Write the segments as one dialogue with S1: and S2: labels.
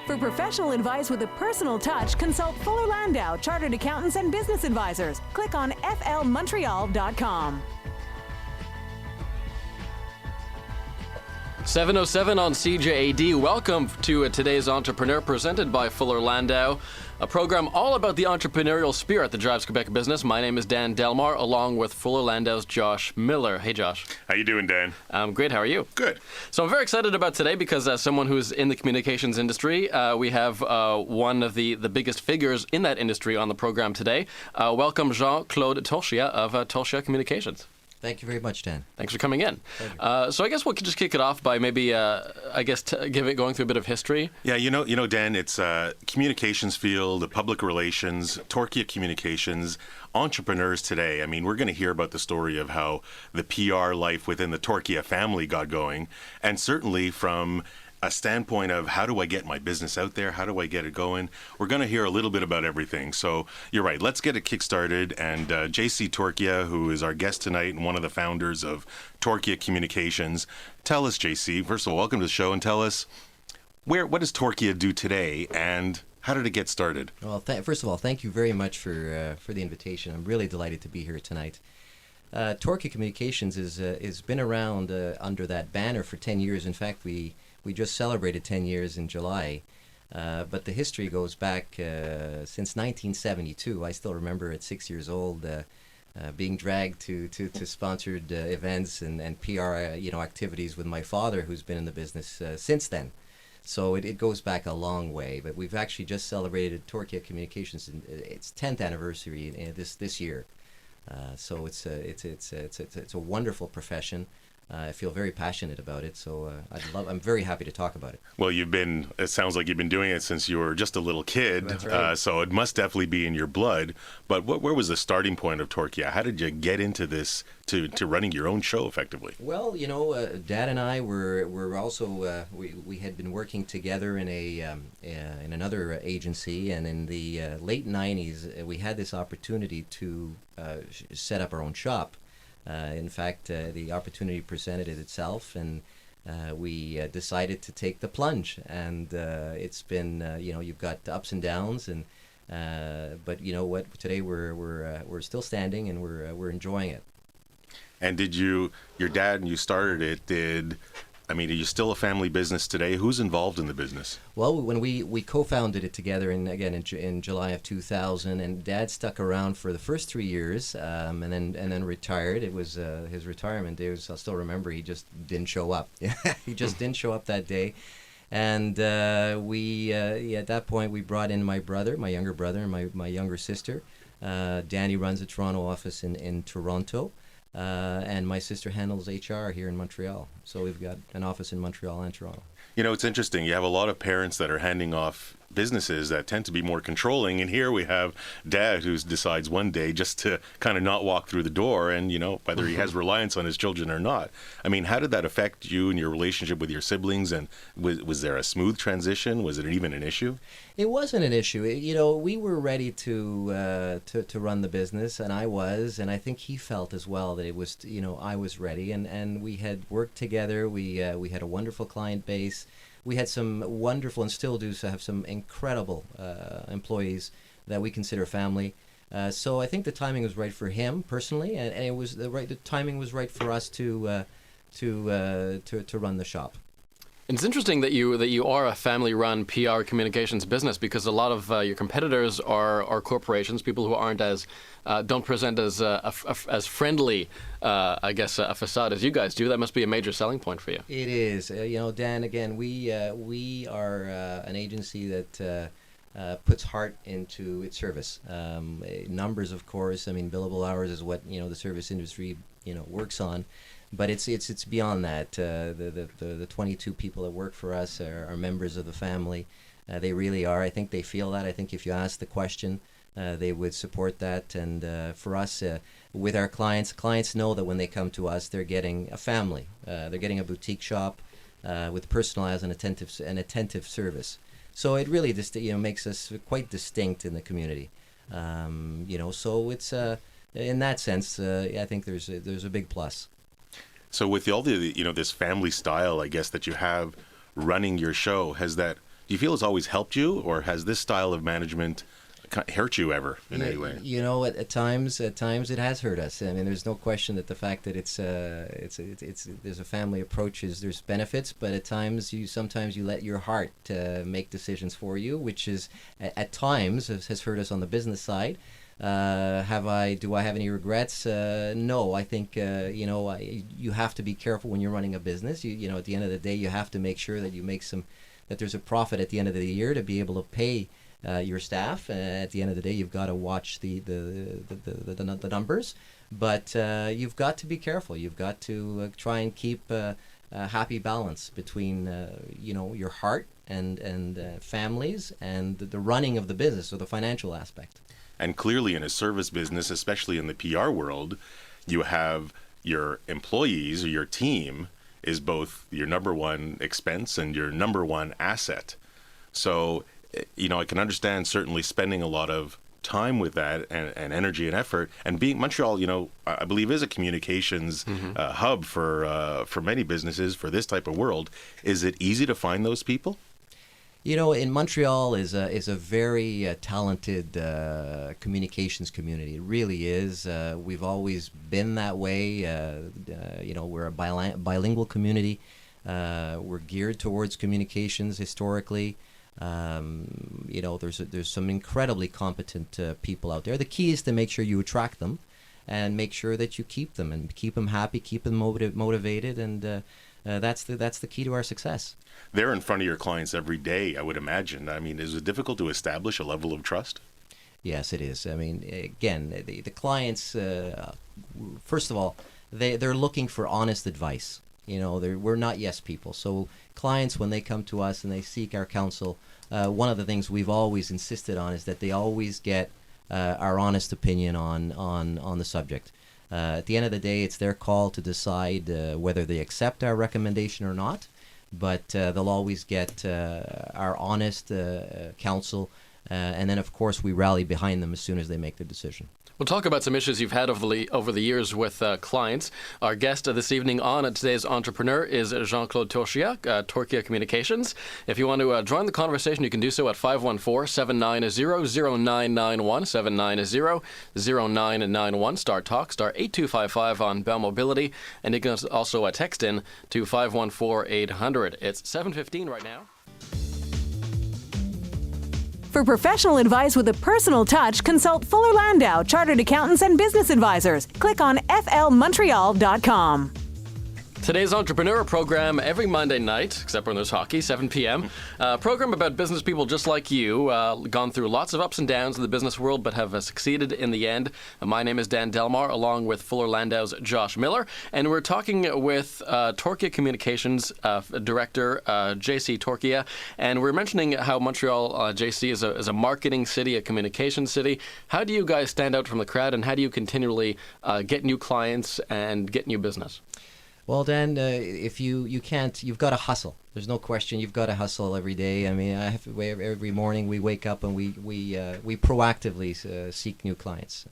S1: For professional advice with a personal touch, consult Fuller Landau, Chartered Accountants and Business Advisors. Click on flmontreal.com.
S2: 7:07 on CJAD. Welcome to today's Entrepreneur, presented by Fuller Landau, a program all about the entrepreneurial spirit that drives Quebec business. My name is Dan Delmar, along with Fuller Landau's Josh Miller. Hey, Josh.
S3: How you doing, Dan?
S2: Great. How are you?
S3: Good.
S2: So I'm very excited about today because as someone who's in the communications industry, we have one of the biggest figures in that industry on the program today. Welcome, Jean-Claude Torchia of Torchia Communications.
S4: Thank you very much, Dan.
S2: Thanks for coming in. So I guess we'll just kick it off by maybe, going through a bit of history.
S3: Yeah, you know, Dan, it's communications field, the public relations, Torchia Communications, entrepreneurs today. I mean, we're going to hear about the story of how the PR life within the Torchia family got going, and certainly from a standpoint of how do I get my business out there? How do I get it going? We're going to hear a little bit about everything. So you're right. Let's get it kickstarted. And JC Torchia, who is our guest tonight and one of the founders of Torchia Communications. Tell us, JC, first of all, welcome to the show, and tell us what does Torchia do today and how did it get started?
S4: Well, first of all, thank you very much for the invitation. I'm really delighted to be here tonight. Torchia Communications has been around under that banner for 10 years. In fact, we just celebrated 10 years in July, but the history goes back since 1972. I still remember at 6 years old being dragged to sponsored events and PR activities with my father, who's been in the business since then. So it goes back a long way. But we've actually just celebrated Torchia Communications its 10th anniversary this year. So it's a wonderful profession. I feel very passionate about it, so I'm very happy to talk about it.
S3: Well, it sounds like you've been doing it since you were just a little kid.
S4: That's right.
S3: So it must definitely be in your blood. But where was the starting point of Torchia? How did you get into this, to running your own show effectively?
S4: Well, Dad and I were also, we had been working together in in another agency, and in the late 90s, we had this opportunity to set up our own shop. In fact, the opportunity presented itself, and we decided to take the plunge. And it's been, you've got ups and downs, and but you know what? Today we're still standing, and we're enjoying it.
S3: And your dad and you started it? Are you still a family business today? Who's involved in the business?
S4: Well, when we co-founded it together in July of 2000, and Dad stuck around for the first 3 years, and then retired. It was his retirement day. I still remember he just didn't show up. He just didn't show up that day, and at that point we brought in my younger brother, and my younger sister. Danny runs a Toronto office in Toronto. And my sister handles HR here in Montreal. So we've got an office in Montreal and Toronto.
S3: It's interesting. You have a lot of parents that are handing off businesses that tend to be more controlling. And here we have Dad who decides one day just to kind of not walk through the door, and, whether he has reliance on his children or not. How did that affect you and your relationship with your siblings? And was there a smooth transition? Was it even an issue?
S4: It wasn't an issue. We were ready to run the business, and I was, and I think he felt as well that it was, I was ready, and we had worked together. We had a wonderful client base. We had some wonderful, and still do have some incredible employees that we consider family. So I think the timing was right for him personally, and it was the timing was right for us to run the shop.
S2: It's interesting that you are a family-run PR communications business, because a lot of your competitors are corporations, people who aren't don't present as friendly, a facade as you guys do. That must be a major selling point for you.
S4: It is. Dan, again, we are an agency that puts heart into its service. Numbers, of course. Billable hours is what the service industry works on. But it's beyond that. The 22 people that work for us are members of the family. They really are. I think they feel that. I think if you ask the question, they would support that. And for us, with our clients know that when they come to us, they're getting a family. They're getting a boutique shop with personalized and attentive service. So it really just makes us quite distinct in the community. So it's in that sense, I think there's a big plus.
S3: So with all the this family style, I guess, that you have, running your show, do you feel it's always helped you, or has this style of management hurt you ever in any way?
S4: You know, at times it has hurt us. I mean, there's no question that the fact that it's there's a family approach there's benefits, but at times sometimes you let your heart make decisions for you, which is at times has hurt us on the business side. Do I have any regrets? No, I think you have to be careful when you're running a business. You know, at the end of the day, you have to make sure that that there's a profit at the end of the year to be able to pay your staff. At the end of the day, you've got to watch the numbers, but you've got to be careful. You've got to try and keep a happy balance between your heart and families and the running of the business or the financial aspect.
S3: And clearly, in a service business, especially in the PR world, you have your employees or your team is both your number one expense and your number one asset. So, I can understand certainly spending a lot of time with that and energy and effort. And being Montreal, I believe is a communications hub for many businesses for this type of world. Is it easy to find those people?
S4: In Montreal is a very talented communications community. It really is. We've always been that way. We're a bilingual community. We're geared towards communications historically. There's some incredibly competent people out there. The key is to make sure you attract them and make sure that you keep them and keep them happy, keep them motivated, and that's the key to our success.
S3: They're in front of your clients every day, I would imagine. I mean, is it difficult to establish a level of trust?
S4: Yes, it is. I mean, again, the clients, first of all, they're looking for honest advice. We're not yes people. So clients, when they come to us and they seek our counsel, one of the things we've always insisted on is that they always get our honest opinion on the subject. At the end of the day, it's their call to decide whether they accept our recommendation or not, but they'll always get our honest counsel, and then, of course, we rally behind them as soon as they make their decision.
S2: We'll talk about some issues you've had over the years with clients. Our guest this evening on Today's Entrepreneur is Jean-Claude Torchia, Torchia Communications. If you want to join the conversation, you can do so at 514-790-0991, 790-0991, star talk, star 8255 on Bell Mobility, and you can also text in to 514-800. It's 7:15 right now.
S1: For professional advice with a personal touch, consult Fuller Landau, Chartered Accountants and Business Advisors. Click on flmontreal.com.
S2: Today's Entrepreneur program every Monday night, except when there's hockey, 7 p.m. Program about business people just like you, gone through lots of ups and downs in the business world, but have succeeded in the end. My name is Dan Delmar, along with Fuller Landau's Josh Miller, and we're talking with Torchia Communications Director JC Torchia, and we're mentioning how Montreal, JC, is a marketing city, a communications city. How do you guys stand out from the crowd, and how do you continually get new clients and get new business?
S4: Well, Dan, if you can't, you've got to hustle. There's no question. You've got to hustle every day. I mean, every morning we wake up and we proactively seek new clients.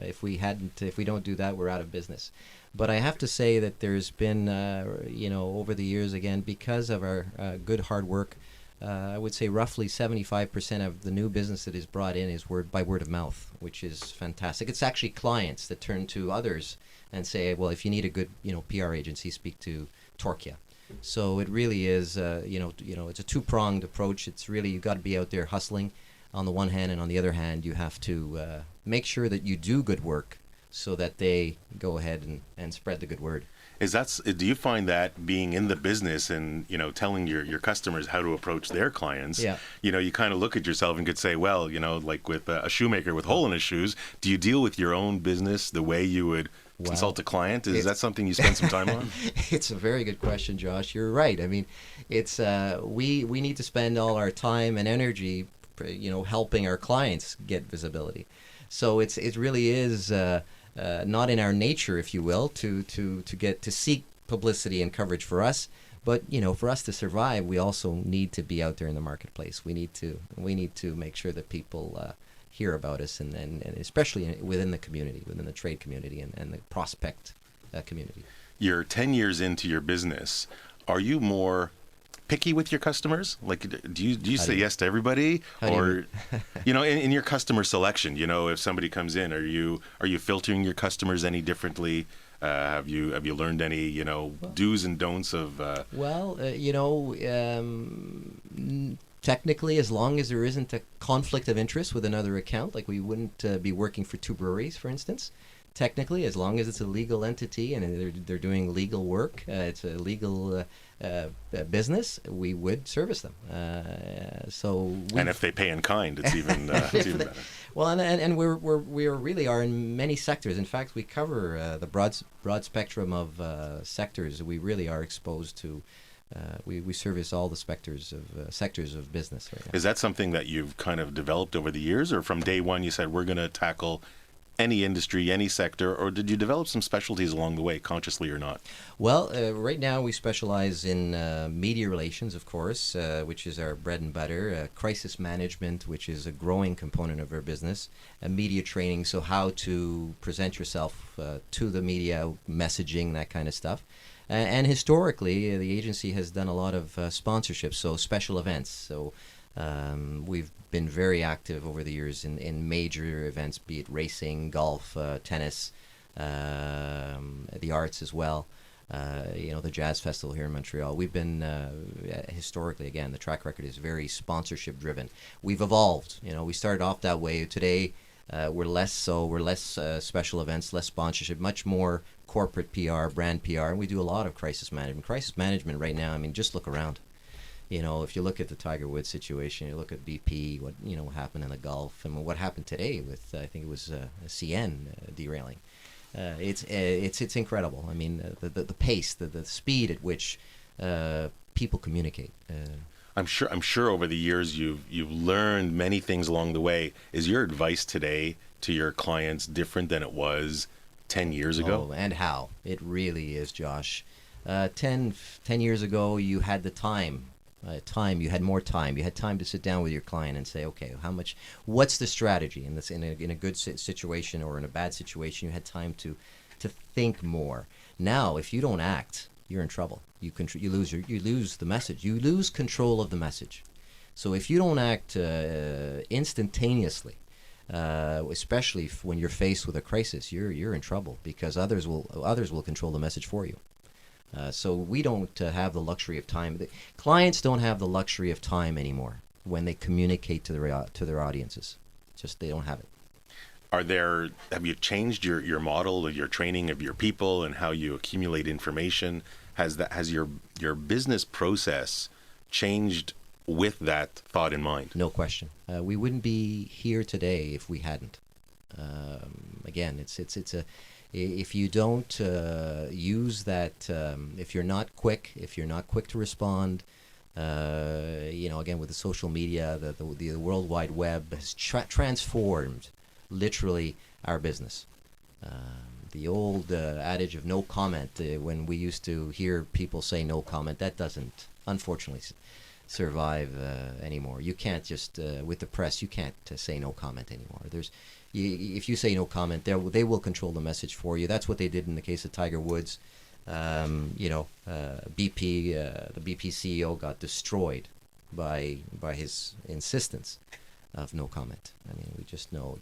S4: If we don't do that, we're out of business. But I have to say that there's been, over the years, again, because of our good hard work, I would say roughly 75% of the new business that is brought in is by word of mouth, which is fantastic. It's actually clients that turn to others and say, well, if you need a good, PR agency, speak to Torchia. So it really is, it's a two-pronged approach. It's really, you've got to be out there hustling on the one hand, and on the other hand, you have to make sure that you do good work so that they go ahead and spread the good word.
S3: Do you find that being in the business and, telling your customers how to approach their clients, you kind of look at yourself and could say, well, like with a shoemaker with hole in his shoes, do you deal with your own business the way you would consult a client? Is that something you spend some time on?
S4: It's a very good question, Josh. You're right. I mean, it's we need to spend all our time and energy, helping our clients get visibility. So it really is not in our nature, if you will, to seek publicity and coverage for us. But for us to survive, we also need to be out there in the marketplace. We need to make sure that people hear about us, and especially within the community, within the trade community and the prospect community.
S3: You're 10 years into your business. Are you more picky with your customers? Like, do you say
S4: you-
S3: yes to everybody,
S4: How do you
S3: or in your customer selection, if somebody comes in, are you filtering your customers any differently? Have you learned any do's and don'ts of?
S4: Well, technically, as long as there isn't a conflict of interest with another account, like we wouldn't be working for two breweries, for instance. Technically, as long as it's a legal entity and they're doing legal work, it's a legal business, we would service them.
S3: And if they pay in kind, it's even it's even better.
S4: Well, and we really are in many sectors. In fact, we cover the broad spectrum of sectors. We really are exposed to. We service all the sectors of business right now.
S3: Is that something that you've kind of developed over the years, or from day one you said we're going to tackle any industry, any sector, or did you develop some specialties along the way, consciously or not?
S4: Well, right now we specialize in media relations, of course, which is our bread and butter, crisis management, which is a growing component of our business, media training, so how to present yourself to the media, messaging, that kind of stuff. And historically, the agency has done a lot of sponsorships, so special events. So we've been very active over the years in major events, be it racing, golf, tennis, the arts as well. The Jazz Festival here in Montreal. We've been historically, again, the track record is very sponsorship driven. We've evolved. We started off that way. Today, we're less so. We're less special events, less sponsorship, much more corporate PR, brand PR, and we do a lot of crisis management. Crisis management right now, just look around. If you look at the Tiger Woods situation, you look at BP, what happened in the Gulf, and what happened today with I think it was CN derailing. It's incredible. The pace, the speed at which people communicate.
S3: I'm sure over the years you've learned many things along the way. Is your advice today to your clients different than it was 10 years ago?
S4: Oh, and how? It really is, Josh. 10 years ago, you had the time. You had more time. You had time to sit down with your client and say, okay, what's the strategy in this, in a good situation or in a bad situation? You had time to think more. Now, if you don't act, you're in trouble. You lose the message. You lose control of the message. So if you don't act instantaneously, especially when you're faced with a crisis, you're in trouble because others will control the message for you. So we don't have the luxury of time. The clients don't have the luxury of time anymore when they communicate to their audiences. Just they don't have it.
S3: Have you changed your model of your training of your people and how you accumulate information? Has your business process changed with that thought in mind?
S4: No question. We wouldn't be here today if we hadn't. Again, if you don't use that, if you're not quick to respond, again with the social media, the World Wide Web has transformed literally our business. The old adage of no comment, when we used to hear people say no comment, that doesn't, unfortunately, survive anymore. You can't just, with the press, you can't say no comment anymore. If you say no comment, they will control the message for you. That's what they did in the case of Tiger Woods. BP, the BP CEO got destroyed by his insistence of no comment. We just know.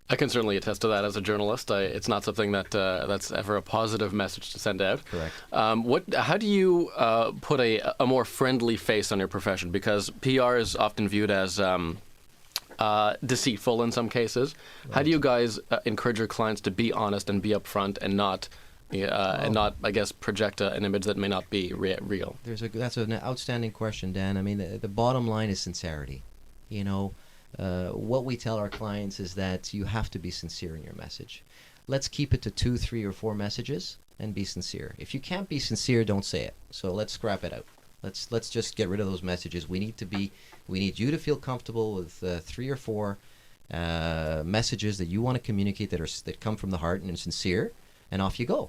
S2: I can certainly attest to that as a journalist. It's not something that's ever a positive message to send out.
S4: Correct.
S2: How do you put a more friendly face on your profession? Because PR is often viewed as deceitful in some cases. Right. How do you guys encourage your clients to be honest and be upfront and not, I guess, project an image that may not be real?
S4: That's an outstanding question, Dan. The bottom line is sincerity. What we tell our clients is that you have to be sincere in your message. Let's keep it to 2, 3, or 4 messages and be sincere. If you can't be sincere, don't say it. So let's scrap it out. Let's just get rid of those messages. We need you to feel comfortable with 3 or 4 messages that you want to communicate that come from the heart and are sincere, and off you go.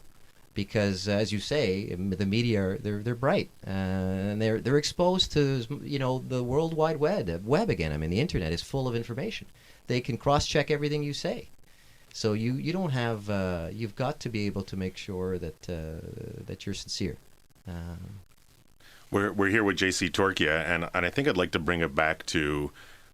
S4: Because as you say, the media they're bright and they're exposed to the World Wide Web again. The internet is full of information. They can cross-check everything you say. So you don't have you've got to be able to make sure that you're sincere.
S3: We're here with JC Torchia, and I think I'd like to bring it back to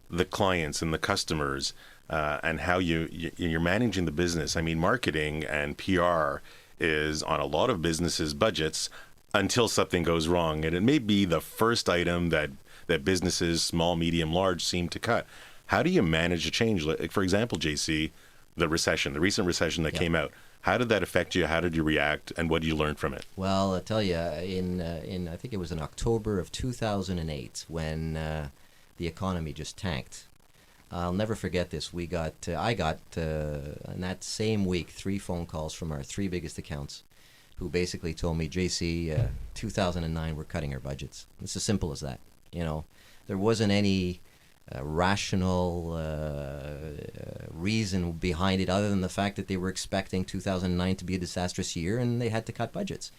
S3: the clients and the customers and how you're managing the business. I mean, marketing and PR is on a lot of businesses' budgets until something goes wrong, and it may be the first item that businesses, small, medium, large, seem to cut. How do you manage a change? Like, for example, JC, the recent recession that came out. How did that affect you? How did you react? And what did you learn from it?
S4: Well, I'll tell you, in I think it was in October of 2008 when the economy just tanked. I'll never forget this. I got in that same week 3 phone calls from our 3 biggest accounts, who basically told me, JC, 2009 we're cutting our budgets. It's as simple as that. There wasn't any rational reason behind it other than the fact that they were expecting 2009 to be a disastrous year and they had to cut budgets.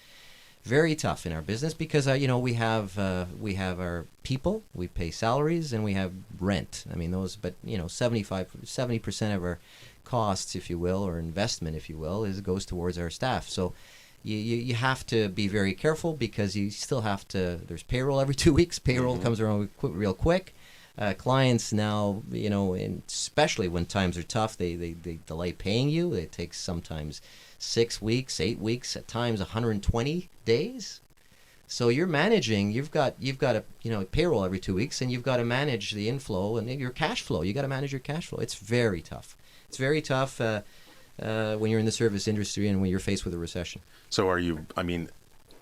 S4: Very tough in our business because we have our people, we pay salaries, and we have rent. I mean but 70% of our costs, if you will, or investment, if you will, goes towards our staff. So you have to be very careful because you still have to. There's payroll every 2 weeks. Payroll comes around real quick. Clients now, especially when times are tough, they delay paying you. It takes sometimes 6 weeks, 8 weeks, at times 120 days. So you're managing. You've got a payroll every 2 weeks, and you've got to manage the inflow and your cash flow. You got to manage your cash flow. It's very tough. It's very tough when you're in the service industry and when you're faced with a recession. So are you? I mean,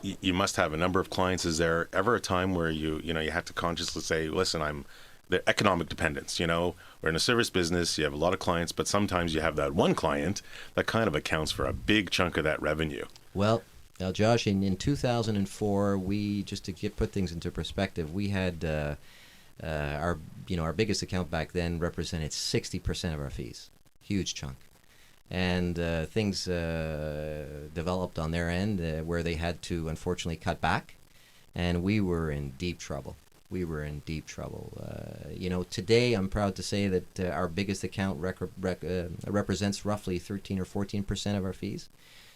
S4: you must have a number of clients. Is there ever a time where you have to consciously say, listen, the economic dependence, we're in a service business, you have a lot of clients, but sometimes you have that one client that kind of accounts for a big chunk of that revenue. Well, now, Josh, in 2004, just to put things into perspective, we had our biggest account back then represented 60% of our fees, huge chunk. And things developed on their end where they had to, unfortunately, cut back, and we were in deep trouble. Today I'm proud to say that our biggest account represents roughly 13 or 14% of our fees.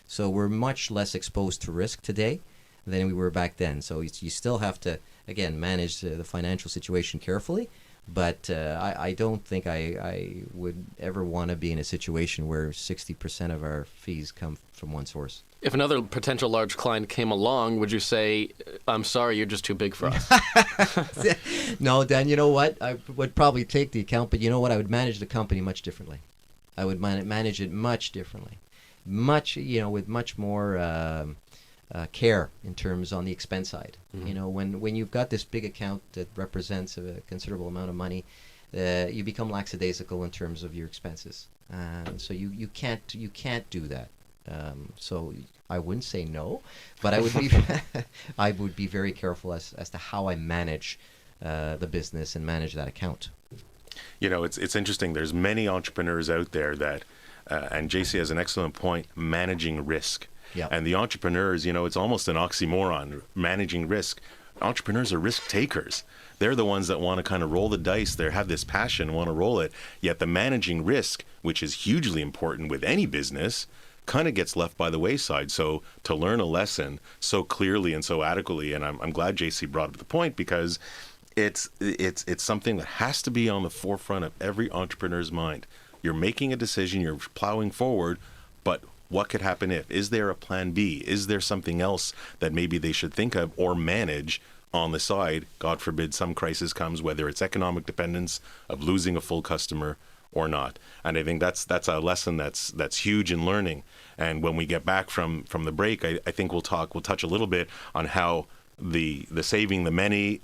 S4: So we're much less exposed to risk today than we were back then. So you still have to, again, manage the financial situation carefully. But I don't think I would ever want to be in a situation where 60% of our fees come from one source. If another potential large client came along, would you say, I'm sorry, you're just too big for us? No, Dan, you know what? I would probably take the account, but you know what? I would manage the company much differently. I would manage it much differently. With much more care in terms on the expense side. Mm-hmm. When you've got this big account that represents a considerable amount of money, you become lackadaisical in terms of your expenses. So you can't do that. So I wouldn't say no, but I would be very careful as to how I manage the business and manage that account. It's interesting. There's many entrepreneurs out there that, and JC has an excellent point, managing risk. Yep. And the entrepreneurs, it's almost an oxymoron, managing risk. Entrepreneurs are risk takers. They're the ones that want to kind of roll the dice. They have this passion, want to roll it. Yet the managing risk, which is hugely important with any business, kind of gets left by the wayside. So to learn a lesson so clearly and so adequately, and I'm glad JC brought up the point, because it's something that has to be on the forefront of every entrepreneur's mind. You're making a decision, you're plowing forward, but what could happen if? Is there a plan B? Is there something else that maybe they should think of or manage on the side? God forbid some crisis comes, whether it's economic dependence of losing a full customer or not. And I think that's a lesson that's huge in learning. And when we get back from the break, I think we'll touch a little bit on how the saving the money,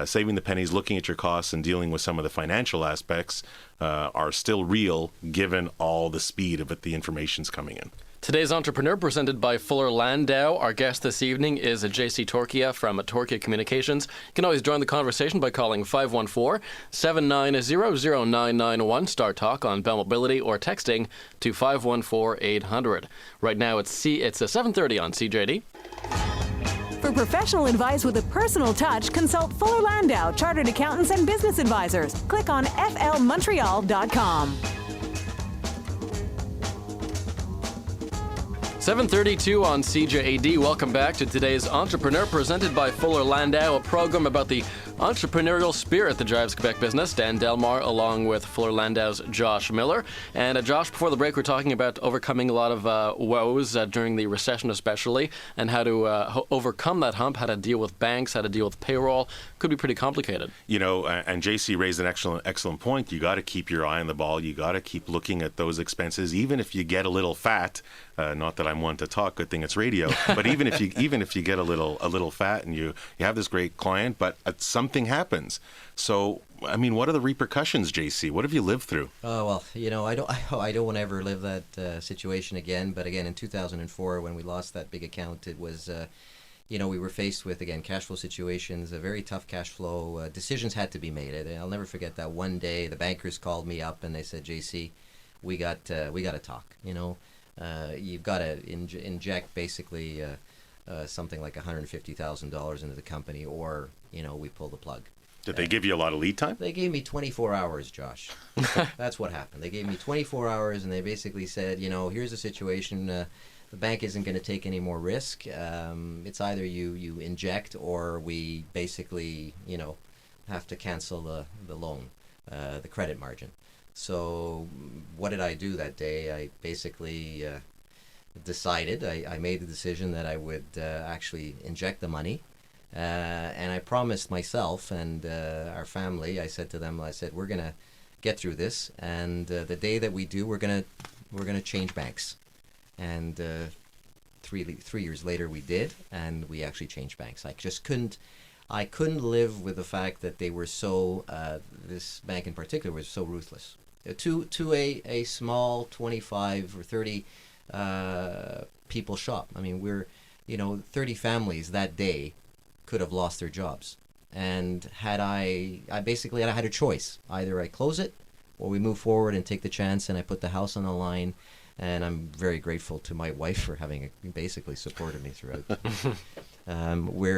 S4: saving the pennies, looking at your costs, and dealing with some of the financial aspects are still real, given all the speed of it the information's coming in. Today's Entrepreneur, presented by Fuller Landau. Our guest this evening is JC Torchia from Torchia Communications. You can always join the conversation by calling 514-790-0991, Star Talk on Bell Mobility, or texting to 514-800. Right now it's 7:30 on CJD.
S1: For professional advice with a personal touch, consult Fuller Landau, Chartered Accountants and Business Advisors. Click on flmontreal.com.
S2: 7:32 on CJAD. Welcome back to today's Entrepreneur, presented by Fuller Landau, a program about the entrepreneurial spirit that drives Quebec business. Dan Delmar, along with Fuller Landau's Josh Miller. And Josh, before the break, we're talking about overcoming a lot of woes during the recession, especially, and how to overcome that hump, how to deal with banks, how to deal with payroll. Could be pretty complicated.
S3: You know, and JC raised an excellent point. You got to keep your eye on the ball. You got to keep looking at those expenses, even if you get a little fat. Not that I'm one to talk. Good thing it's radio. But even if you get a little fat and you have this great client, but something happens. So I mean, what are the repercussions, JC? What have you lived through?
S4: Oh well, you know, I don't want to ever live that situation again. But again, in 2004, when we lost that big account, it was. You know, we were faced with, again, cash flow situations, a very tough cash flow. Decisions had to be made. I'll never forget that one day the bankers called me up and they said, JC, we got to talk. You know, you've got to inject basically something like $150,000 into the company, or, you know, we pull the plug.
S3: Did they give you a lot of lead time?
S4: They gave me 24 hours, Josh. That's what happened. They gave me 24 hours and they basically said, you know, here's the situation. The bank isn't going to take any more risk. It's either you inject, or we basically, you know, have to cancel the loan, the credit margin. So what did I do that day? I basically decided, I made the decision that I would actually inject the money. And I promised myself and our family, I said to them, we're going to get through this. And the day that we do, we're going to change banks. And 3 years later we did, and we actually changed banks. I couldn't live with the fact that they were so, this bank in particular was so ruthless. To a small 25 or 30 people shop. I mean, 30 families that day could have lost their jobs. And I had a choice. Either I close it, or we move forward and take the chance, and I put the house on the line. And I'm very grateful to my wife for having basically supported me throughout.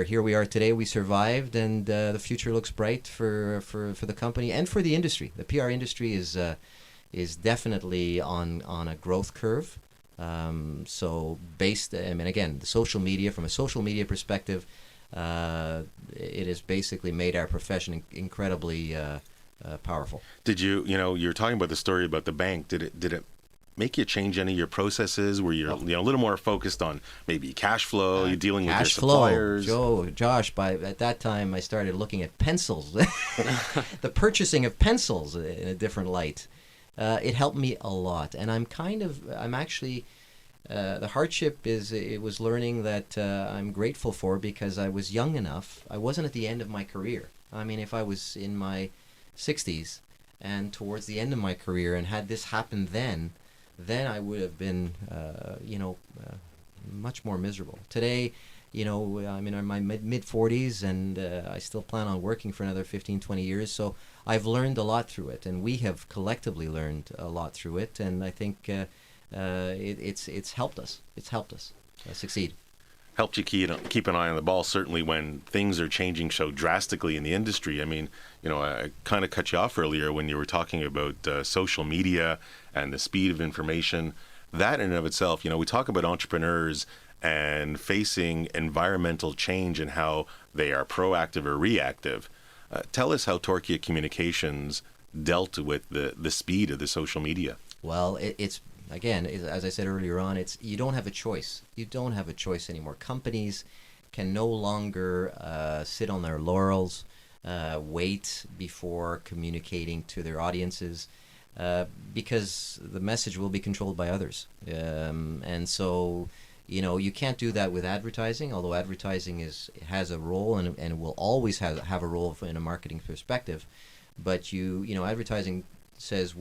S4: Here we are today. We survived, and the future looks bright for the company and for the industry. The PR industry is definitely on a growth curve. So again, the social media, from a social media perspective, it has basically made our profession incredibly powerful.
S3: Did you're talking about the story about the bank. Did it make you change any of your processes? Were you a little more focused on maybe cash flow? You're dealing with your suppliers.
S4: Josh, at that time I started looking at pencils, the purchasing of pencils in a different light. It helped me a lot, and I'm actually the hardship is it was learning that I'm grateful for, because I was young enough. I wasn't at the end of my career. I mean, if I was in my 60s and towards the end of my career and had this happen then I would have been, much more miserable. Today, I'm in my mid-40s, and I still plan on working for another 15, 20 years. So I've learned a lot through it, and we have collectively learned a lot through it. And I think it's helped us. It's helped us succeed.
S3: Helped you keep an eye on the ball, certainly when things are changing so drastically in the industry. I mean, I kind of cut you off earlier when you were talking about social media and the speed of information. That in and of itself, we talk about entrepreneurs and facing environmental change and how they are proactive or reactive. Tell us how Torchia Communications dealt with the speed of the social media.
S4: Well, it's again, as I said earlier on, you don't have a choice. You don't have a choice anymore. Companies can no longer sit on their laurels, wait before communicating to their audiences, because the message will be controlled by others. And so, you can't do that with advertising, although advertising has a role and will always have a role in a marketing perspective. But advertising says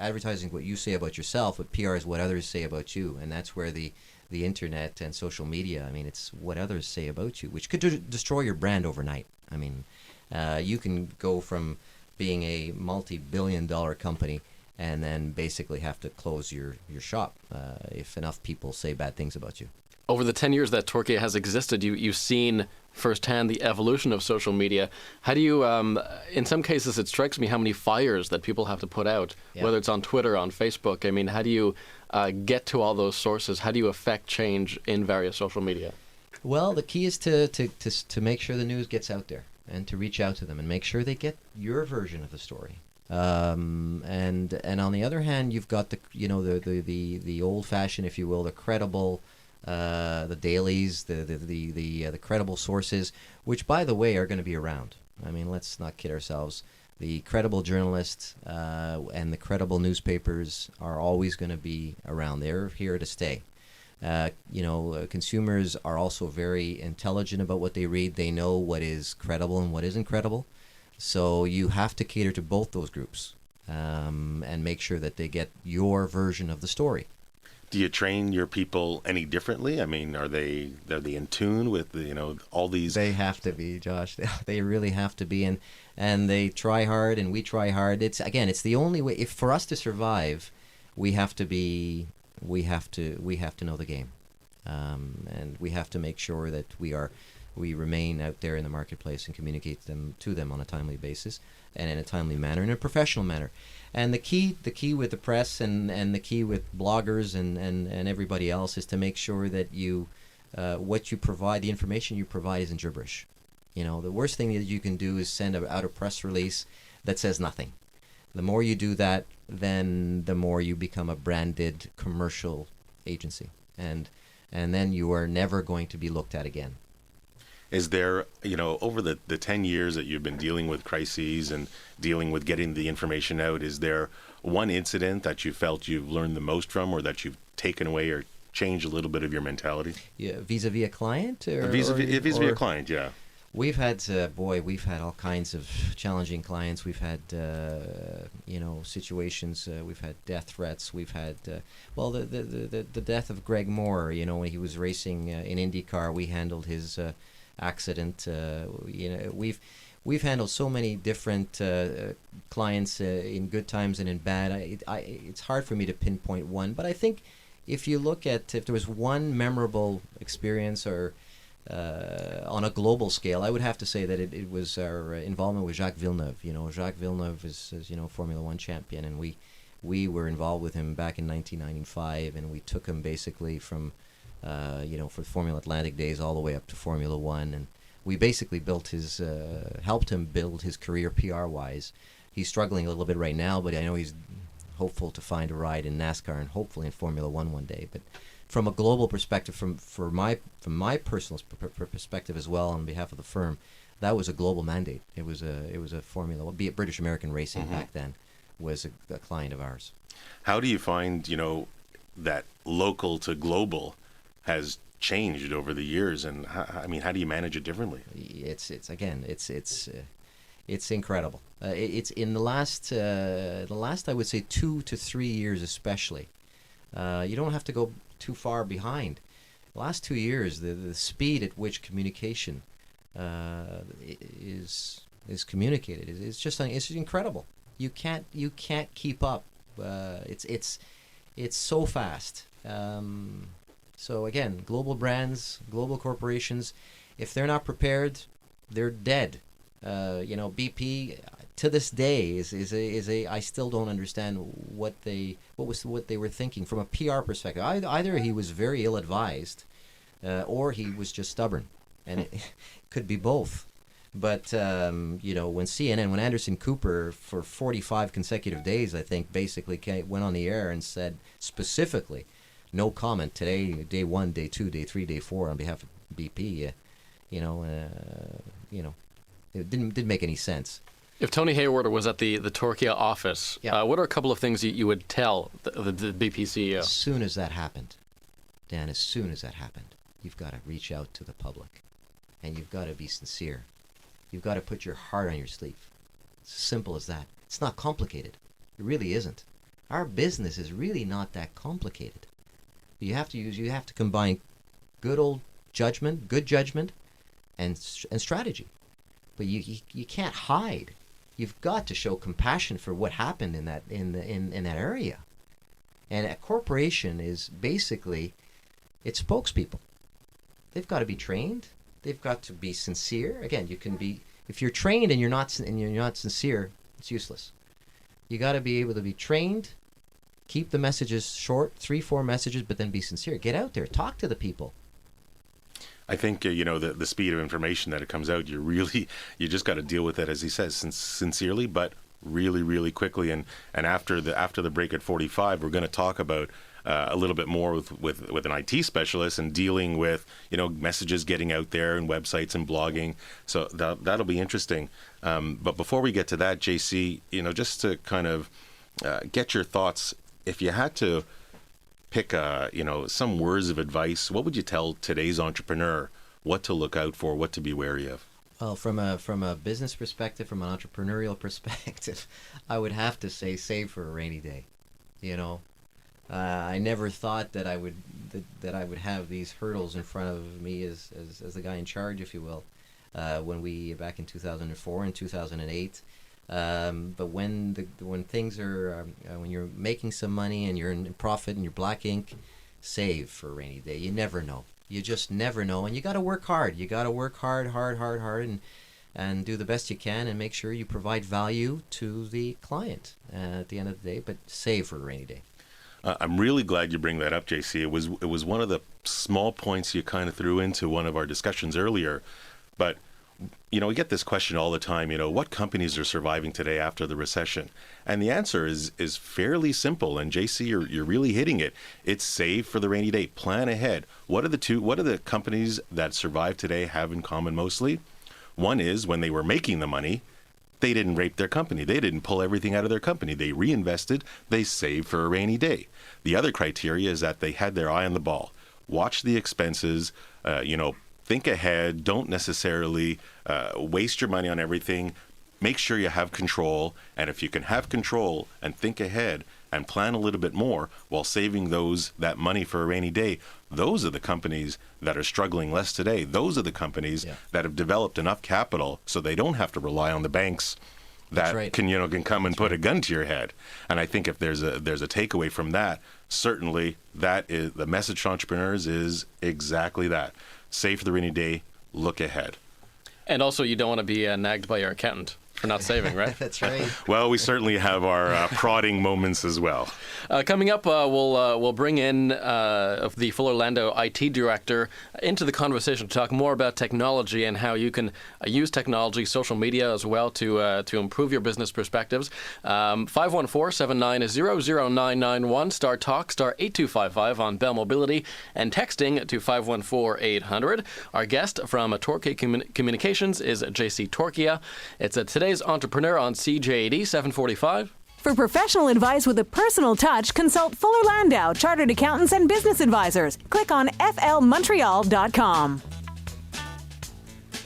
S4: advertising what you say about yourself, but PR is what others say about you, and that's where the internet and social media, it's what others say about you, which could destroy your brand overnight. You can go from being a multi-billion-dollar company and then basically have to close your shop if enough people say bad things about you.
S2: Over the 10 years that Torchia has existed, you've seen firsthand the evolution of social media. How do you, in some cases, it strikes me how many fires that people have to put out, whether it's on Twitter, on Facebook. How do you get to all those sources? How do you affect change in various social media?
S4: Well, the key is to make sure the news gets out there and to reach out to them and make sure they get your version of the story. And on the other hand, you've got the old-fashioned, if you will, the credible, the dailies, the credible sources, which, by the way, are going to be around. I mean, let's not kid ourselves. The credible journalists and the credible newspapers are always going to be around. They're here to stay. Consumers are also very intelligent about what they read. They know what is credible and what isn't credible. So you have to cater to both those groups and make sure that they get your version of the story.
S3: Do you train your people any differently? I mean, are they in tune with all these?
S4: They have to be, Josh. They really have to be, and they try hard, and we try hard. It's the only way. If for us to survive, we have to know the game, and we have to make sure that we remain out there in the marketplace and communicate to them on a timely basis and in a timely manner, in a professional manner. And the key with the press and the key with bloggers and everybody else is to make sure that what you provide, the information you provide, isn't gibberish. The worst thing that you can do is send out a press release that says nothing. The more you do that, then the more you become a branded commercial agency, and then you are never going to be looked at again.
S3: Is there, over the 10 years that you've been dealing with crises and dealing with getting the information out, is there one incident that you felt you've learned the most from, or that you've taken away or changed a little bit of your mentality?
S4: Yeah, vis-a-vis a client?
S3: Vis-a-vis a client, yeah.
S4: We've had, we've had all kinds of challenging clients. We've had, situations. We've had death threats. We've had, the death of Greg Moore. When he was racing in IndyCar, we handled his accident. We've handled so many different clients in good times and in bad. It's hard for me to pinpoint one, but I think if you look at if there was one memorable experience or on a global scale, I would have to say that it was our involvement with Jacques Villeneuve. Jacques Villeneuve is, Formula One champion, and we were involved with him back in 1995, and we took him basically from, for Formula Atlantic days all the way up to Formula One, and we basically helped him build his career PR-wise. He's struggling a little bit right now, but I know he's hopeful to find a ride in NASCAR and hopefully in Formula One day. But from a global perspective, from my personal perspective as well, on behalf of the firm, that was a global mandate. It was a Formula, be it British American Racing back then, was a client of ours. How
S3: do you find that local to global has changed over the years, and how do you manage it differently?
S4: It's incredible. It's in the last I would say 2 to 3 years especially. You don't have to go too far behind. The last 2 years, the speed at which communication is communicated it's incredible. You can't keep up. It's so fast. So again, global brands, global corporations, if they're not prepared, they're dead. BP to this day is a I still don't understand what they were thinking from a PR perspective. Either he was very ill-advised, or he was just stubborn, and it could be both. But when Anderson Cooper for 45 consecutive days, I think, basically went on the air and said specifically, no comment today, day 1, day 2, day 3, day 4 on behalf of BP. It didn't make any sense.
S2: If Tony Hayward was at the Torchia office, what are a couple of things you would tell the BP CEO?
S4: As soon as that happened, Dan, you've got to reach out to the public, and you've got to be sincere. You've got to put your heart on your sleeve. It's as simple as that. It's not complicated. It really isn't. Our business is really not that complicated. You have to combine good judgment, and strategy. But you can't hide. You've got to show compassion for what happened in that area. And a corporation is basically its spokespeople. They've got to be trained. They've got to be sincere. Again, if you're trained and you're not sincere, it's useless. You got to be able to be trained, Keep the messages short, 3-4 messages, but then be sincere. Get out there, talk to the people.
S3: I think the speed of information that it comes out, you just got to deal with it, as he says, sincerely, but really, really quickly. And after the break at 45, we're going to talk about a little bit more with an IT specialist and dealing with messages getting out there and websites and blogging. So that'll be interesting. But before we get to that, JC, just to kind of get your thoughts, if you had to pick some words of advice, what would you tell today's entrepreneur what to look out for, what to be wary of?
S4: Well, from a business perspective, from an entrepreneurial perspective, I would have to say save for a rainy day. I never thought that I would have these hurdles in front of me as the guy in charge, if you will, back in 2004 and 2008. But when things are when you're making some money and you're in profit and you're black ink, save for a rainy day. You never know. You just never know, and you got to work hard. You got to work hard, and do the best you can, and make sure you provide value to the client at the end of the day. But save for a rainy day.
S3: I'm really glad you bring that up, JC. It was one of the small points you kind of threw into one of our discussions earlier, but. We get this question all the time, what companies are surviving today after the recession? And the answer is fairly simple. And JC, you're really hitting it. It's save for the rainy day. Plan ahead. What do the companies that survive today have in common mostly? One is when they were making the money, they didn't rape their company. They didn't pull everything out of their company. They reinvested. They saved for a rainy day. The other criteria is that they had their eye on the ball. Watch the expenses, think ahead. Don't necessarily waste your money on everything. Make sure you have control. And if you can have control and think ahead and plan a little bit more while saving that money for a rainy day, those are the companies that are struggling less today. Those are the companies that have developed enough capital so they don't have to rely on the banks that can come and put a gun to your head. And I think if there's a takeaway from that, certainly that is the message to entrepreneurs is exactly that. Save for the rainy day, look ahead. And
S2: also, you don't want to be nagged by your accountant for not saving, right?
S4: That's right.
S3: Well, we certainly have our prodding moments as well.
S2: Coming up, we'll bring in the Fuller Landau IT director into the conversation to talk more about technology and how you can use technology, social media as well to improve your business perspectives. 514-790-0991, star talk, star 8255 on Bell Mobility, and texting to 514-800. Our guest from Torchia Communications is JC Torchia. It's today's entrepreneur on CJAD 745.
S1: For professional advice with a personal touch, consult Fuller Landau, Chartered Accountants and Business Advisors. Click on flmontreal.com.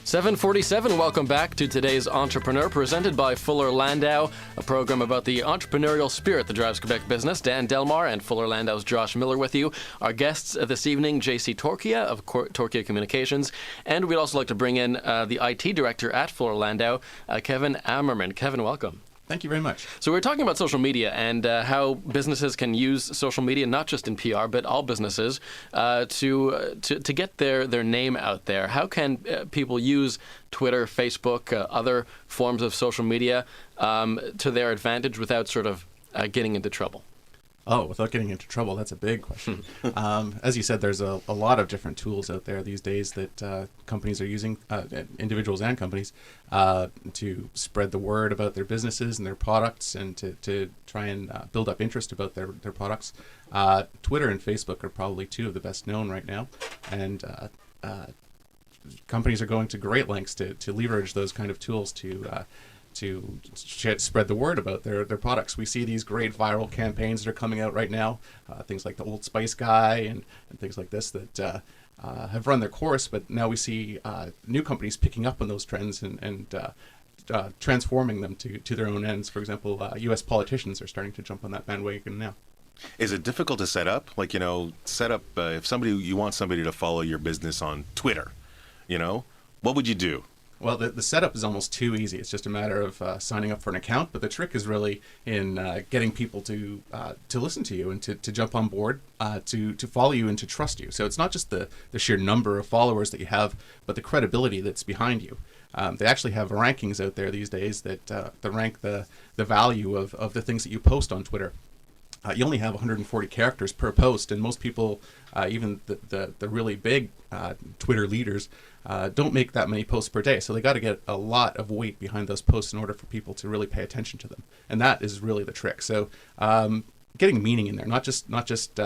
S2: 747, welcome back to today's Entrepreneur, presented by Fuller Landau, a program about the entrepreneurial spirit that drives Quebec business. Dan Delmar and Fuller Landau's Josh Miller with you. Our guests this evening, JC Torchia of Torchia Communications, and we'd also like to bring in the IT director at Fuller Landau, Kevin Ammerman. Kevin, welcome.
S5: Thank you very much.
S2: So we're talking about social media and how businesses can use social media, not just in PR, but all businesses, to get their name out there. How can people use Twitter, Facebook, other forms of social media to their advantage without sort of getting into trouble?
S5: Oh, without getting into trouble, that's a big question. As you said, there's a lot of different tools out there these days that companies are using, individuals and companies, to spread the word about their businesses and their products and to try and build up interest about their products. Twitter and Facebook are probably two of the best known right now. And companies are going to great lengths to leverage those kind of tools to spread the word about their products. We see these great viral campaigns that are coming out right now, things like the Old Spice guy and things like this that have run their course, but now we see new companies picking up on those trends and transforming them to their own ends. For example, U.S. politicians are starting to jump on that bandwagon now.
S3: Is it difficult to set up? Like, set up, if you want somebody to follow your business on Twitter, what would you do?
S5: Well, the setup is almost too easy. It's just a matter of signing up for an account. But the trick is really in getting people to listen to you and to jump on board, to follow you and to trust you. So it's not just the sheer number of followers that you have, but the credibility that's behind you. They actually have rankings out there these days that rank the value of the things that you post on Twitter. you only have 140 characters per post, and most people, even the really big Twitter leaders, don't make that many posts per day. So they got to get a lot of weight behind those posts in order for people to really pay attention to them, and that is really the trick. So getting meaning in there, not just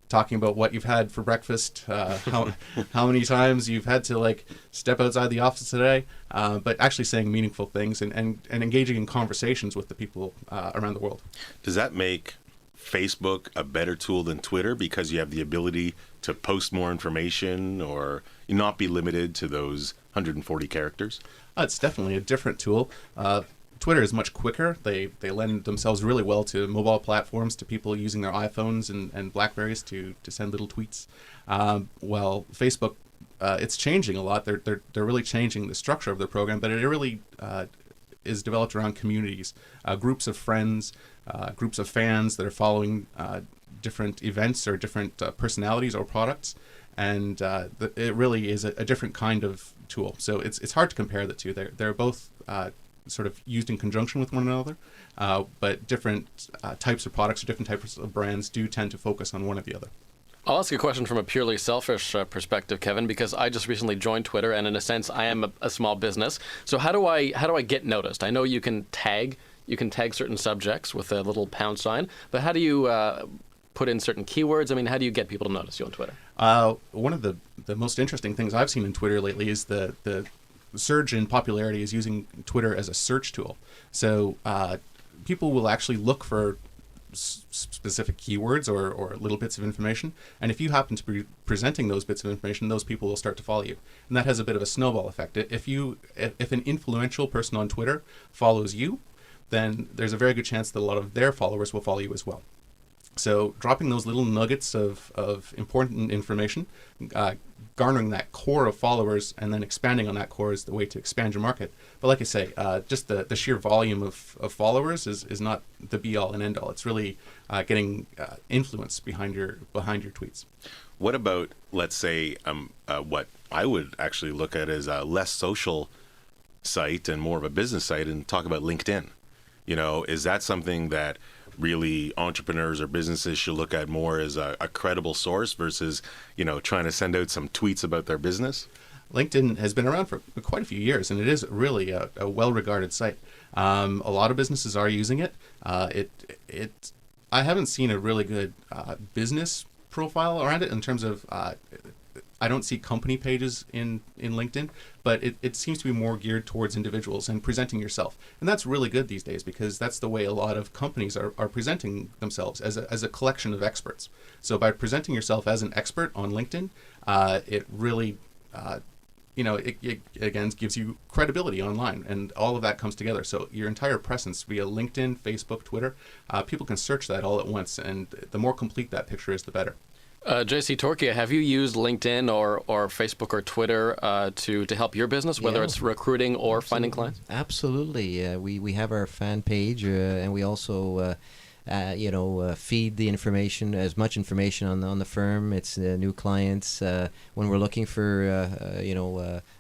S5: talking about what you've had for breakfast, how many times you've had to like step outside the office today, but actually saying meaningful things and engaging in conversations with the people around the world.
S3: Does that make Facebook a better tool than Twitter because you have the ability to post more information or not be limited to those 140 characters?
S5: It's definitely a different tool. Twitter is much quicker. They lend themselves really well to mobile platforms, to people using their iPhones and Blackberries to send little tweets. While Facebook, it's changing a lot. They're really changing the structure of their program, but it really is developed around communities, groups of friends, groups of fans that are following different events or different personalities or products. And it really is a different kind of tool. So it's hard to compare the two. They're both sort of used in conjunction with one another, but different types of products or different types of brands do tend to focus on one or the other.
S2: I'll ask you a question from a purely selfish perspective, Kevin, because I just recently joined Twitter, and in a sense, I am a small business. So how do I get noticed? I know you can tag certain subjects with a little pound sign, but how do you put in certain keywords? I mean, how do you get people to notice you on Twitter?
S5: One of the most interesting things I've seen in Twitter lately is the surge in popularity is using Twitter as a search tool. So people will actually look for specific keywords or little bits of information, and if you happen to be presenting those bits of information, those people will start to follow you, and that has a bit of a snowball effect. If an influential person on Twitter follows you, then there's a very good chance that a lot of their followers will follow you as well. So dropping those little nuggets of important information, garnering that core of followers, and then expanding on that core is the way to expand your market. But like I say, just the sheer volume of followers is not the be-all and end-all. It's really getting influence behind your tweets.
S3: What about, let's say, what I would actually look at as a less social site and more of a business site, and talk about LinkedIn? Is that something that really entrepreneurs or businesses should look at more as a credible source versus, trying to send out some tweets about their business?
S5: LinkedIn has been around for quite a few years, and it is really a well-regarded site. A lot of businesses are using it. I haven't seen a really good business profile around it in terms of I don't see company pages in LinkedIn, but it seems to be more geared towards individuals and presenting yourself. And that's really good these days, because that's the way a lot of companies are presenting themselves, as a collection of experts. So by presenting yourself as an expert on LinkedIn, it really, it again gives you credibility online, and all of that comes together. So your entire presence via LinkedIn, Facebook, Twitter, people can search that all at once, and the more complete that picture is, the better.
S2: JC Torchia, have you used LinkedIn or Facebook or Twitter to help your business, whether it's recruiting or finding clients?
S4: Absolutely. We have our fan page, and we also feed the information, as much information on the firm. It's new clients. When we're looking for,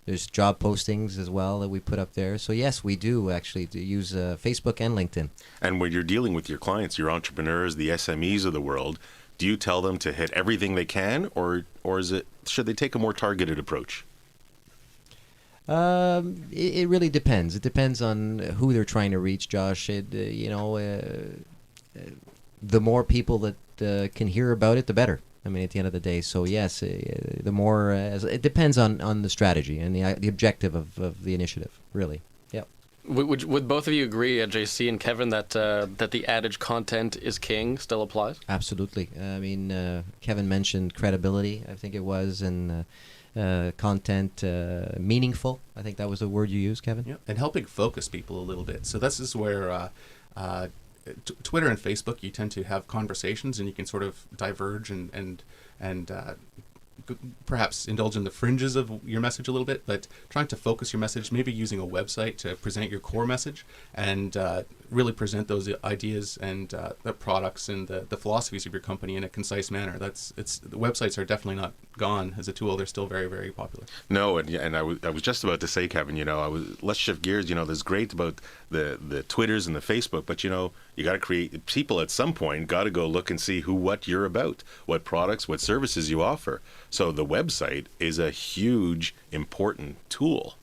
S4: there's job postings as well that we put up there. So yes, we do actually use Facebook and LinkedIn.
S3: And when you're dealing with your clients, your entrepreneurs, the SMEs of the world, do you tell them to hit everything they can, or should they take a more targeted approach?
S4: It really depends. It depends on who they're trying to reach, Josh. The more people that can hear about it, the better. I mean, at the end of the day. So yes, the more it depends on the strategy and the objective of the initiative. Really. Yep.
S2: Would both of you agree, JC and Kevin, that the adage "content is king" still applies?
S4: Absolutely. I mean, Kevin mentioned credibility, I think it was, and content meaningful. I think that was the word you used, Kevin.
S5: Yeah, and helping focus people a little bit. So this is where Twitter and Facebook, you tend to have conversations, and you can sort of diverge and perhaps indulge in the fringes of your message a little bit, but trying to focus your message, maybe using a website to present your core message and really present those ideas and the products and the philosophies of your company in a concise manner. The websites are definitely not gone as a tool. They're still very, very popular.
S3: No, and I was just about to say, Kevin, let's shift gears. That's great about the Twitters and the Facebook, but you got to create people at some point got to go look and see what you're about, what products, what services you offer. So the website is a huge, important tool.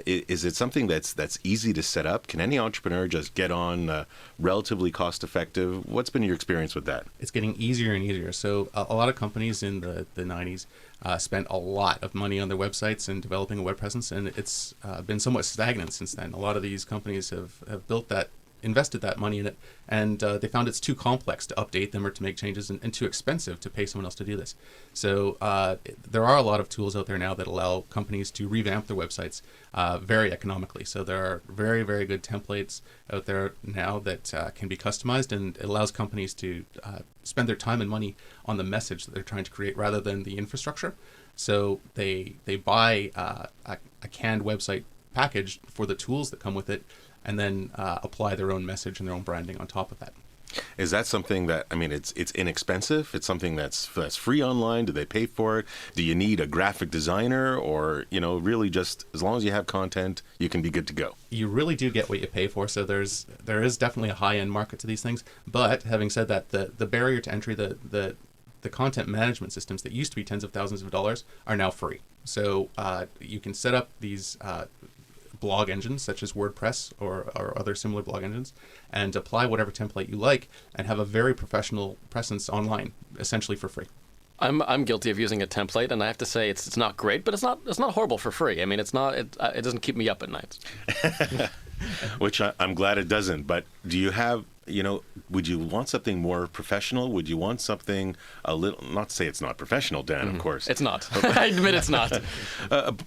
S3: Is it something that's easy to set up? Can any entrepreneur just get on, relatively cost effective? What's been your experience with that?
S5: It's getting easier and easier. So a lot of companies in the 90s spent a lot of money on their websites and developing a web presence, and it's been somewhat stagnant since then. A lot of these companies have built that, invested that money in it, and they found it's too complex to update them or to make changes, and too expensive to pay someone else to do this. So there are a lot of tools out there now that allow companies to revamp their websites very economically. So there are very, very good templates out there now that can be customized, and it allows companies to spend their time and money on the message that they're trying to create rather than the infrastructure. So they buy a canned website package for the tools that come with it, and then apply their own message and their own branding on top of that.
S3: Is that something that, it's inexpensive? It's something that's free online? Do they pay for it? Do you need a graphic designer, or, really just as long as you have content, you can be good to go?
S5: You really do get what you pay for. So there is definitely a high-end market to these things. But having said that, the barrier to entry, the content management systems that used to be tens of thousands of dollars are now free. So you can set up these blog engines such as WordPress or other similar blog engines, and apply whatever template you like, and have a very professional presence online, essentially for free.
S2: I'm guilty of using a template, and I have to say it's not great, but it's not horrible for free. It doesn't keep me up at night.
S3: Which I'm glad it doesn't. But do you have, would you want something more professional? Would you want something a little, not to say it's not professional, Dan, of course.
S2: It's not. I admit it's not.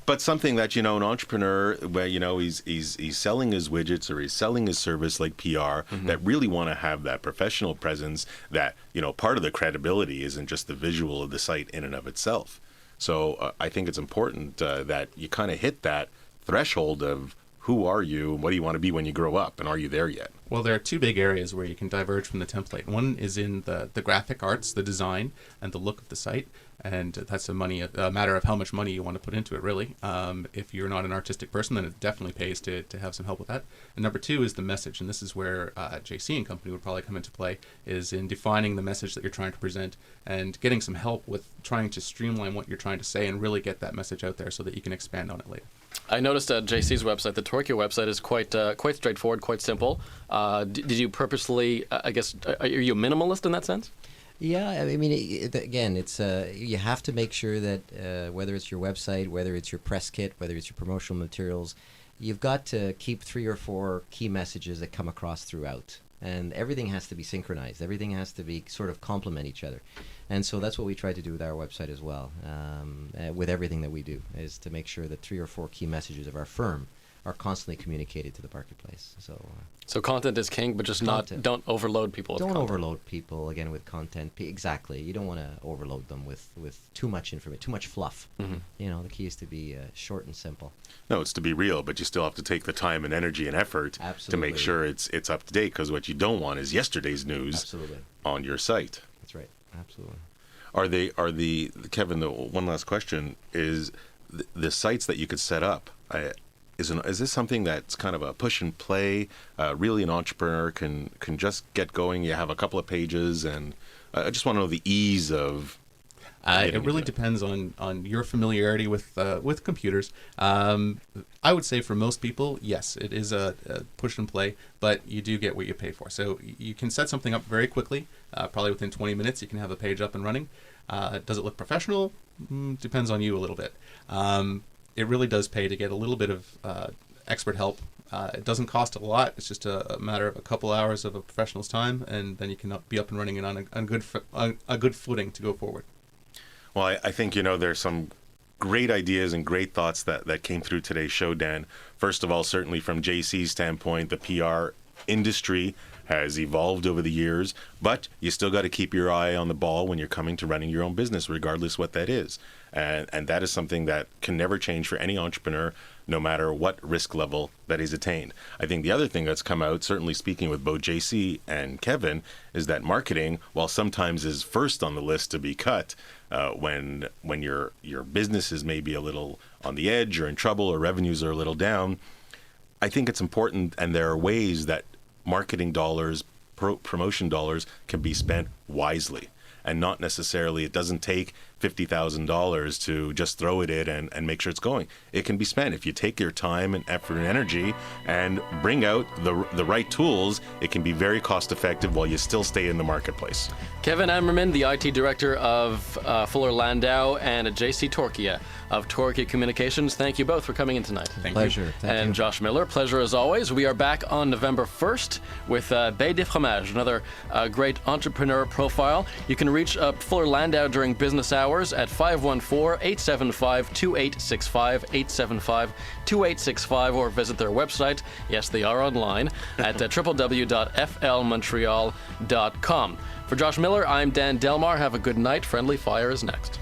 S3: But something that, an entrepreneur where, he's selling his widgets or he's selling his service like PR, that really want to have that professional presence that, part of the credibility isn't just the visual of the site in and of itself. So I think it's important that you kind of hit that threshold of who are you and what do you want to be when you grow up, and are you there yet?
S5: Well, there are two big areas where you can diverge from the template. One is in the graphic arts, the design, and the look of the site. And that's a matter of how much money you want to put into it, really. If you're not an artistic person, then it definitely pays to have some help with that. And number two is the message. And this is where JC and company would probably come into play, is in defining the message that you're trying to present and getting some help with trying to streamline what you're trying to say and really get that message out there so that you can expand on it later.
S2: I noticed JC's website, the Torchia website, is quite straightforward, quite simple. Did you purposely, are you a minimalist in that sense?
S4: Yeah, again, it's you have to make sure that whether it's your website, whether it's your press kit, whether it's your promotional materials, you've got to keep 3 or 4 key messages that come across throughout. And everything has to be synchronized. Everything has to be sort of complement each other. And so that's what we try to do with our website as well, with everything that we do, is to make sure that 3 or 4 key messages of our firm are constantly communicated to the marketplace. So
S2: content is king, but just don't overload people with
S4: content.
S2: Don't
S4: overload people, again, with content. Exactly. You don't want to overload them with too much information, too much fluff. The key is to be short and simple.
S3: No, it's to be real, but you still have to take the time and energy and effort to make sure it's up to date, because what you don't want is yesterday's news on your site.
S4: That's right. Absolutely.
S3: Are the Kevin, the one last question is the sites that you could set up, is this something that's kind of a push and play? Really, an entrepreneur can just get going. You have a couple of pages, and I just want to know the ease of.
S5: It really depends on your familiarity with computers. I would say for most people, yes, it is a push and play, but you do get what you pay for. So you can set something up very quickly. Probably within 20 minutes, you can have a page up and running. Does it look professional? Depends on you a little bit. It really does pay to get a little bit of expert help. It doesn't cost a lot. It's just a matter of a couple hours of a professional's time, and then you can be up and running and on a good footing to go forward.
S3: Well, I think, there's some great ideas and great thoughts that came through today's show, Dan. First of all, certainly from JC's standpoint, the PR industry has evolved over the years, but you still got to keep your eye on the ball when you're coming to running your own business, regardless what that is. And that is something that can never change for any entrepreneur, no matter what risk level that is attained. I think the other thing that's come out, certainly speaking with both JC and Kevin, is that marketing, while sometimes is first on the list to be cut, when your business is maybe a little on the edge or in trouble or revenues are a little down, I think it's important, and there are ways that marketing dollars, promotion dollars can be spent wisely. And not necessarily, it doesn't take $50,000 to just throw it in and make sure it's going. It can be spent. If you take your time and effort and energy and bring out the right tools, it can be very cost effective while you still stay in the marketplace.
S2: Kevin Ammerman, the IT Director of Fuller Landau, and JC Torchia of Torchia Communications. Thank you both for coming in tonight.
S4: Pleasure. Thank you.
S2: Josh Miller, pleasure as always. We are back on November 1st with Baie des Fromages, another great entrepreneur profile. You can reach Fuller Landau during business hours at 514-875-2865, 875-2865, or visit their website. Yes, they are online at www.flmontreal.com. For Josh Miller, I'm Dan Delmar. Have a good night. Friendly Fire is next.